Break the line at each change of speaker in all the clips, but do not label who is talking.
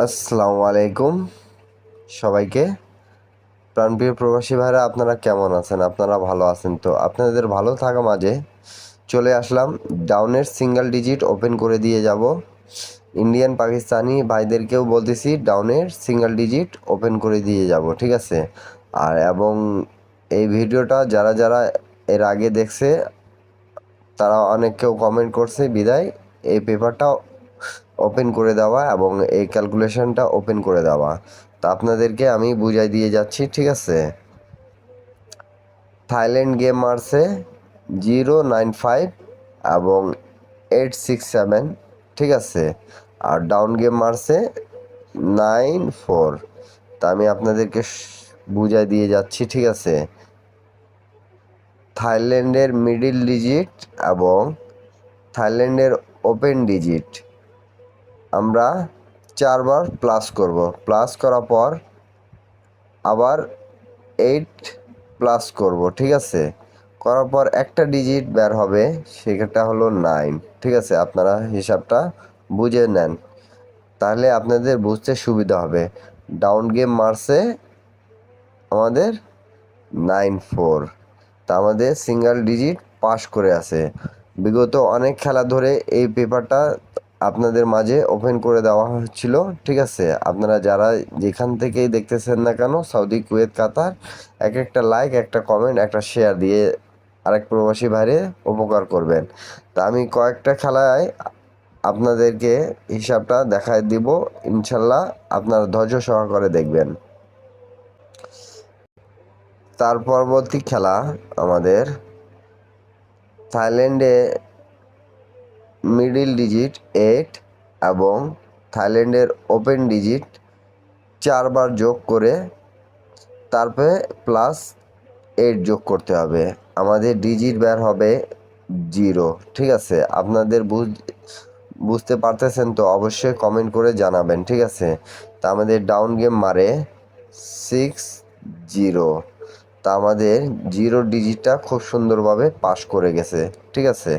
আসসালামু আলাইকুম সবাইকে। প্রাণপ্রিয় প্রবাসী ভাইরা, আপনারা কেমন আছেন? আপনারা ভালো আছেন তো? আপনাদের ভালো থাকা মাঝে চলে আসলাম, ডাউনের সিঙ্গেল ডিজিট ওপেন করে দিয়ে যাব। ইন্ডিয়ান পাকিস্তানি ভাইদেরকেও বলতেছি ডাউনের সিঙ্গেল ডিজিট ওপেন করে দিয়ে যাব, ঠিক আছে? এবং এই ভিডিওটা যারা যারা এর আগে দেখছে তারা অনেক কেউ কমেন্ট করছে, বিদায় এই পেপারটা ওপেন করে দেওয়া এবং এই ক্যালকুলেশনটা ওপেন করে দেওয়া। তা আপনাদেরকে আমি বুঝাই দিয়ে যাচ্ছি, ঠিক আছে? থাইল্যান্ড গেম মারছে 095 এবং 867, ঠিক আছে? আর ডাউন গেম মারছে 94। তা আমি আপনাদেরকে বুঝাই দিয়ে যাচ্ছি, ঠিক আছে? থাইল্যান্ডের মিডিল ডিজিট এবং থাইল্যান্ডের ওপেন ডিজিট আমরা 4বার প্লাস করব। প্লাস করার পর আবার 8 প্লাস করব, ঠিক আছে? করার পর একটা ডিজিট বের হবে, সেটা হলো 9, ঠিক আছে? আপনারা হিসাবটা বুঝে নেন, তাহলে আপনাদের বুঝতে সুবিধা হবে। ডাউন গেম মারছে আমাদের 94। তা আমাদের সিঙ্গেল ডিজিট পাস করে আছে। বিগত অনেক খেলা ধরে এই পেপারটা আপনাদের মাঝে ওপেন করে দেওয়া হচ্ছিল, ঠিক আছে? আপনারা যারা যেখান থেকেই দেখতেছেন না কেন, সৌদি, কুয়েত, কাতার, এক একটা লাইক, একটা কমেন্ট, একটা শেয়ার দিয়ে আরেক প্রবাসী ভাইরে উপকার করবেন। তা আমি কয়েকটা খেলায় আপনাদেরকে হিসাবটা দেখায় দিব, ইনশাল্লাহ আপনারা ধৈর্য সহকারে দেখবেন। তার পরবর্তী খেলা আমাদের থাইল্যান্ডে মিডিল ডিজিট 8 এবং থাইল্যান্ডের ওপেন ডিজিট 4বার যোগ করে তারপরে প্লাস 8 যোগ করতে হবে। আমাদের ডিজিট বের হবে 0, ঠিক আছে? আপনাদের বুঝতে পারতেছেন তো? অবশ্যই কমেন্ট করে জানাবেন, ঠিক আছে? তা আমাদের ডাউন গেম মারে 60। তা আমাদের 0 ডিজিটটা খুব সুন্দরভাবে পাস করে গেছে, ঠিক আছে?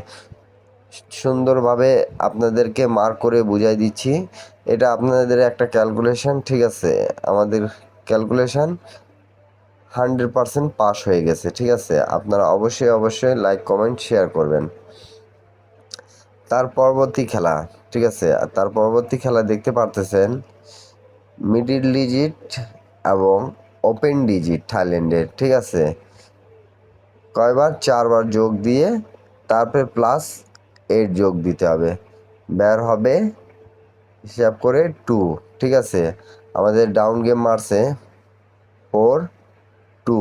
সুন্দরভাবে আপনাদেরকে মার্ক করে বুঝাই দিচ্ছি, এটা আপনাদের একটা ক্যালকুলেশন, ঠিক আছে? আমাদের ক্যালকুলেশন 100% পাস হয়ে গেছে, ঠিক আছে? আপনারা অবশ্যই অবশ্যই লাইক, কমেন্ট, শেয়ার করবেন। তার পরবর্তী খেলা, ঠিক আছে? তার পরবর্তী খেলা দেখতে পারতেছেন মিডিল ডিজিট এবং ওপেন ডিজিট থাইল্যান্ডের, ঠিক আছে? কয়বার? 4বার যোগ দিয়ে তারপরে প্লাস 8 যোগ দিতে হবে, বের হবে হিসাব করে 2, ঠিক আছে? আমাদের ডাউন গেম মারছে 4-2,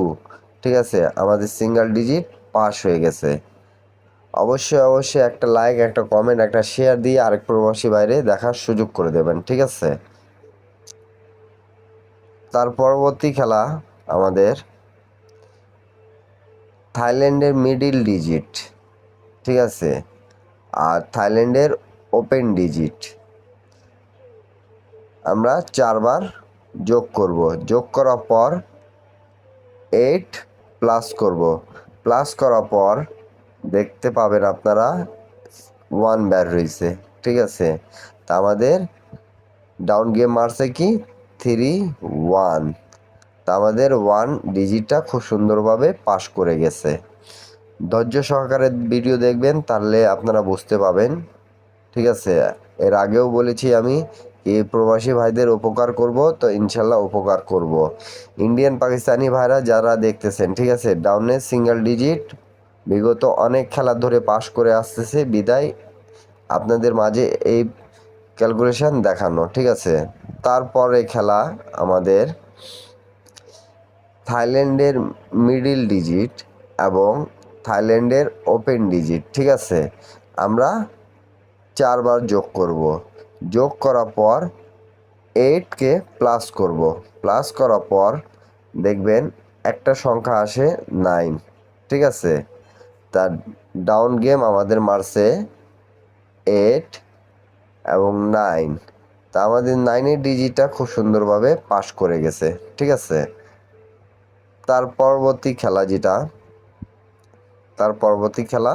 ঠিক আছে? আমাদের সিঙ্গেল ডিজিট পাস হয়ে গেছে। অবশ্যই অবশ্যই একটা লাইক, একটা কমেন্ট, একটা শেয়ার দিয়ে আরেক প্রবাসী বাইরে দেখার সুযোগ করে দেবেন, ঠিক আছে? তার পরবর্তী খেলা আমাদের থাইল্যান্ডের মিডিল ডিজিট, ঠিক আছে? আর থাইল্যান্ডের ওপেন ডিজিট আমরা 4বার যোগ করব। যোগ করার পর 8 প্লাস করব। প্লাস করার পর দেখতে পাবেন আপনারা 1 বের হয়েছে, ঠিক আছে? তা আমাদের ডাউন গেম মারছে কি 3-1। তা আমাদের 1 ডিজিটটা খুব সুন্দরভাবে পাস করে গেছে। ধৈর্য সহকারে ভিডিও দেখবেন, তাহলে আপনারা বুঝতে পাবেন, ঠিক আছে? এর আগেও বলেছি আমি এই প্রবাসী ভাইদের উপকার করব, তো ইনশাল্লাহ উপকার করব। ইন্ডিয়ান পাকিস্তানি ভাইরা যারা দেখতেছেন, ঠিক আছে, ডাউনের সিঙ্গেল ডিজিট বিগত অনেক খেলা ধরে পাস করে আসতেছে, বিদায় আপনাদের মাঝে এই ক্যালকুলেশন দেখানো, ঠিক আছে? তারপরে খেলা আমাদের থাইল্যান্ডের মিডিল ডিজিট এবং থাইল্যান্ডের ওপেন ডিজিট, ঠিক আছে? আমরা 4বার যোগ করব। যোগ করার পর 8কে প্লাস করব। প্লাস করার পর দেখবেন একটা সংখ্যা আসে 9, ঠিক আছে? তার ডাউন গেম আমাদের মারছে 8 এবং 9। তা আমাদের 9-এর ডিজিটটা খুব সুন্দরভাবে পাস করে গেছে, ঠিক আছে? তার পরবর্তী খেলা যেটা, তার পরবর্তী খেলা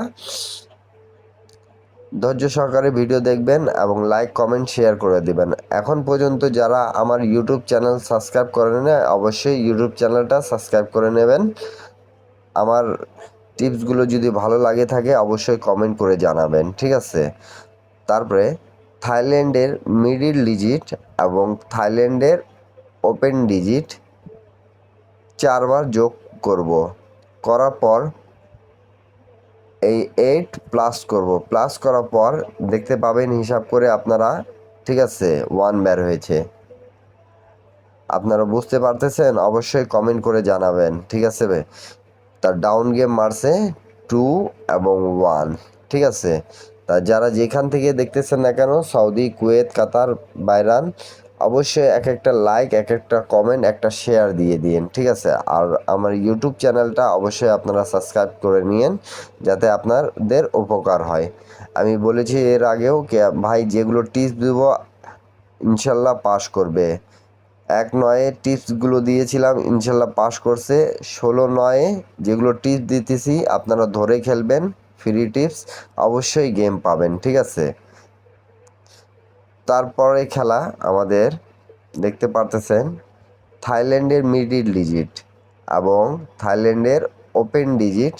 ধৈর্য সহকারে ভিডিও দেখবেন এবং লাইক কমেন্ট শেয়ার করে দিবেন। এখন পর্যন্ত যারা আমার ইউটিউব চ্যানেল সাবস্ক্রাইব করেন না, অবশ্যই ইউটিউব চ্যানেলটা সাবস্ক্রাইব করে নেবেন। আমার টিপসগুলো যদি ভালো লাগে থাকে অবশ্যই কমেন্ট করে জানাবেন, ঠিক আছে? তারপরে থাইল্যান্ডের মিডিল ডিজিট এবং থাইল্যান্ডের ওপেন ডিজিট 4 বার যোগ করব। করার পর এই 8 প্লাস করব। প্লাস করার পর দেখতে পাবেন হিসাব করে আপনারা, ঠিক আছে, 1 বের হয়েছে। আপনারা বুঝতে পারতেছেন? অবশ্যই কমেন্ট করে জানাবেন, ঠিক আছে? তার ডাউন গেম মারছে 2 এবং 1, ঠিক আছে? তা যারা যেখান থেকে দেখতেছেন না কেন, সৌদি, কুয়েত, কাতার, বাইরান, অবশ্যই এক একটা লাইক, এক একটা কমেন্ট, একটা শেয়ার দিয়ে দিন, ঠিক আছে? আর আমার ইউটিউব চ্যানেলটা অবশ্যই আপনারা সাবস্ক্রাইব করে নিন, যাতে আপনাদের উপকার হয়। আমি বলেছি এর আগেও ভাই যেগুলো টিপস দেব ইনশাল্লাহ পাস করবে। 1-9 টিপসগুলো দিয়েছিলাম, ইনশাল্লাহ পাস করছে। 16-9 যেগুলো টিপস দিতেছি আপনারা ধরে খেলবেন, ফ্রি টিপস, অবশ্যই গেম পাবেন, ঠিক আছে? তারপরে খেলা আমাদের দেখতে পারতেছেন থাইল্যান্ডের মিডিল ডিজিট এবং থাইল্যান্ডের ওপেন ডিজিট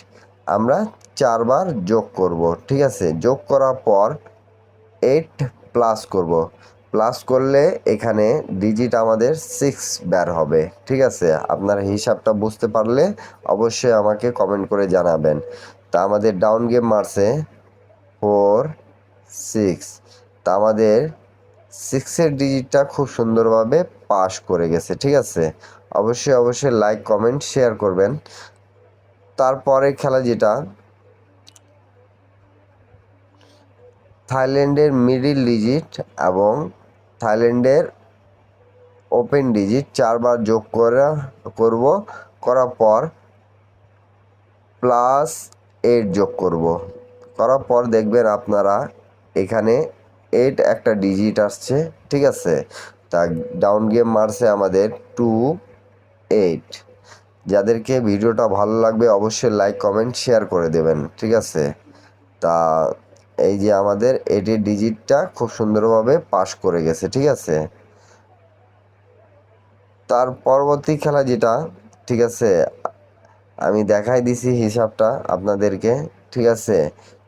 আমরা 4 বার যোগ করব, ঠিক আছে? যোগ করার পর 8 প্লাস করব। প্লাস করলে এখানে ডিজিট আমাদের 6 বের হবে, ঠিক আছে? আপনার হিসাবটা বুঝতে পারলে অবশ্যই আমাকে কমেন্ট করে জানাবেন। তা আমাদের ডাউন গেম মারছে 4, 6। তা আমাদের 6-এর ডিজিটটা খুব সুন্দরভাবে পাস করে গেছে, ঠিক আছে? অবশ্যই লাইক কমেন্ট শেয়ার করবেন। তারপরে খেলা যেটা থাইল্যান্ডের মিডিল ডিজিট এবং থাইল্যান্ডের ওপেন ডিজিট 4 বার যোগ করব। করার পর +8 যোগ করব। করার পর দেখবেন আপনারা এখানে 8 একটা ডিজিট আসছে, ঠিক আছে? তা ডাউন গেম মারছে আমাদের 2, 8। যাদেরকে ভিডিওটা ভালো লাগবে অবশ্যই লাইক কমেন্ট শেয়ার করে দেবেন, ঠিক আছে? তা এই যে আমাদের 8-এর ডিজিটটা খুব সুন্দরভাবে পাস করে গেছে, ঠিক আছে? তার পরবর্তী খেলা যেটা, ঠিক আছে, আমি দেখাই দিছি হিসাবটা আপনাদেরকে, ঠিক আছে?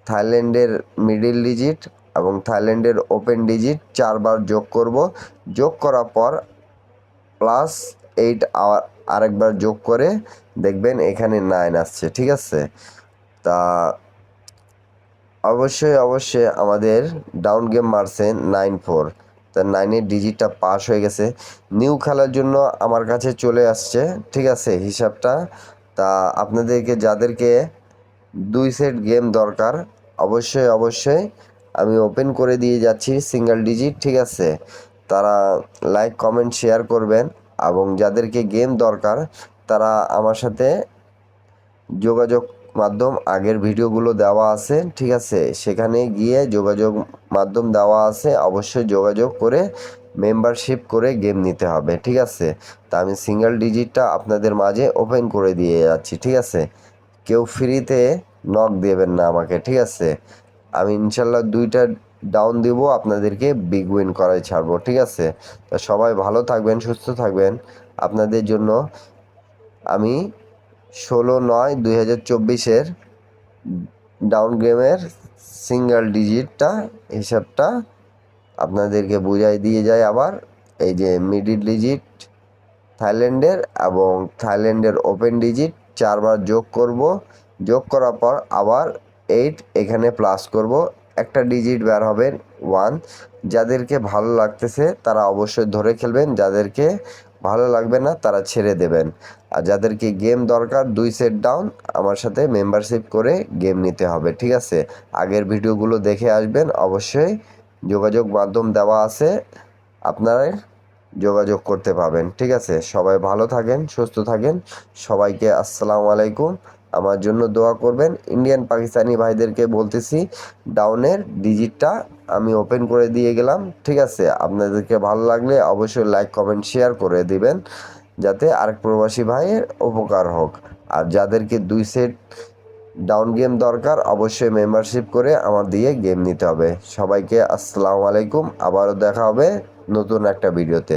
থাইল্যান্ডের মিডিল ডিজিট এবং থাইল্যান্ডের ওপেন ডিজিট 4 বার যোগ করব। যোগ করার পর +8 আরেকবার যোগ করে দেখবেন এখানে 9 আসছে, ঠিক আছে? তা অবশ্যই আমাদের ডাউন গেম মারছে 9-4। তা 9-এর ডিজিটটা পাস হয়ে গেছে। নিউ খেলার জন্য আমার কাছে চলে আসছে, ঠিক আছে, হিসাবটা। তা আপনাদেরকে যাদেরকে 2 সেট গেম দরকার অবশ্যই আমি ওপেন করে দিয়ে যাচ্ছি সিঙ্গেল ডিজিট, ঠিক আছে? তারা লাইক কমেন্ট শেয়ার করবেন এবং যাদেরকে গেম দরকার তারা আমার সাথে যোগাযোগ মাধ্যম আগের ভিডিওগুলো দেওয়া আছে, ঠিক আছে? সেখানে গিয়ে যোগাযোগ মাধ্যম দেওয়া আছে, অবশ্যই যোগাযোগ করে মেম্বারশিপ করে গেম নিতে হবে, ঠিক আছে? তা আমি সিঙ্গেল ডিজিটটা আপনাদের মাঝে ওপেন করে দিয়ে যাচ্ছি, ঠিক আছে? কেউ ফ্রিতে নক দেবেন না আমাকে, ঠিক আছে? আমি ইনশাল্লাহ 2টা ডাউন দিব, আপনাদেরকে বিগ উইন করাই ছাড়বো, ঠিক আছে? তা সবাই ভালো থাকবেন, সুস্থ থাকবেন। আপনাদের জন্য আমি 16-9-2024-এর ডাউন গেমের সিঙ্গেল ডিজিটটা হিসাবটা আপনাদেরকে বুঝাই দিয়ে যায়। আবার এই যে মিডিল ডিজিট থাইল্যান্ডের এবং থাইল্যান্ডের ওপেন ডিজিট 4 বার যোগ করব। যোগ করার পর আবার 8 এখানে প্লাস করব, একটা ডিজিট বের হবে 1। যাদেরকে ভালো লাগতেছে তারা অবশ্যই ধরে খেলবেন, যাদেরকে ভালো লাগবে না তারা ছেড়ে দেবেন। আর যাদেরকে গেম দরকার 2 সেট ডাউন আমার সাথে মেম্বারশিপ করে গেম নিতে হবে, ঠিক আছে? আগের ভিডিওগুলো দেখে আসবেন, অবশ্যই যোগাযোগ মাধ্যম দেওয়া আছে, আপনারা যোগাযোগ করতে পাবেন, ঠিক আছে? সবাই ভালো থাকেন, সুস্থ থাকেন। সবাইকে আসসালামু আলাইকুম। আমার জন্য দোয়া করবেন। ইন্ডিয়ান পাকিস্তানি ভাইদেরকে বলতেছি ডাউনের ডিজিটটা আমি ওপেন করে দিয়ে গেলাম, ঠিক আছে? আপনাদেরকে ভালো লাগলে অবশ্যই লাইক কমেন্ট শেয়ার করে দিবেন, যাতে আরেক প্রবাসী ভাইয়ের উপকার হোক। আর যাদেরকে 2 সেট ডাউন গেম দরকার, অবশ্যই মেম্বারশিপ করে আমার দিয়ে গেম নিতে হবে। সবাইকে আসসালামু আলাইকুম, আবারও দেখা হবে নতুন একটা ভিডিওতে।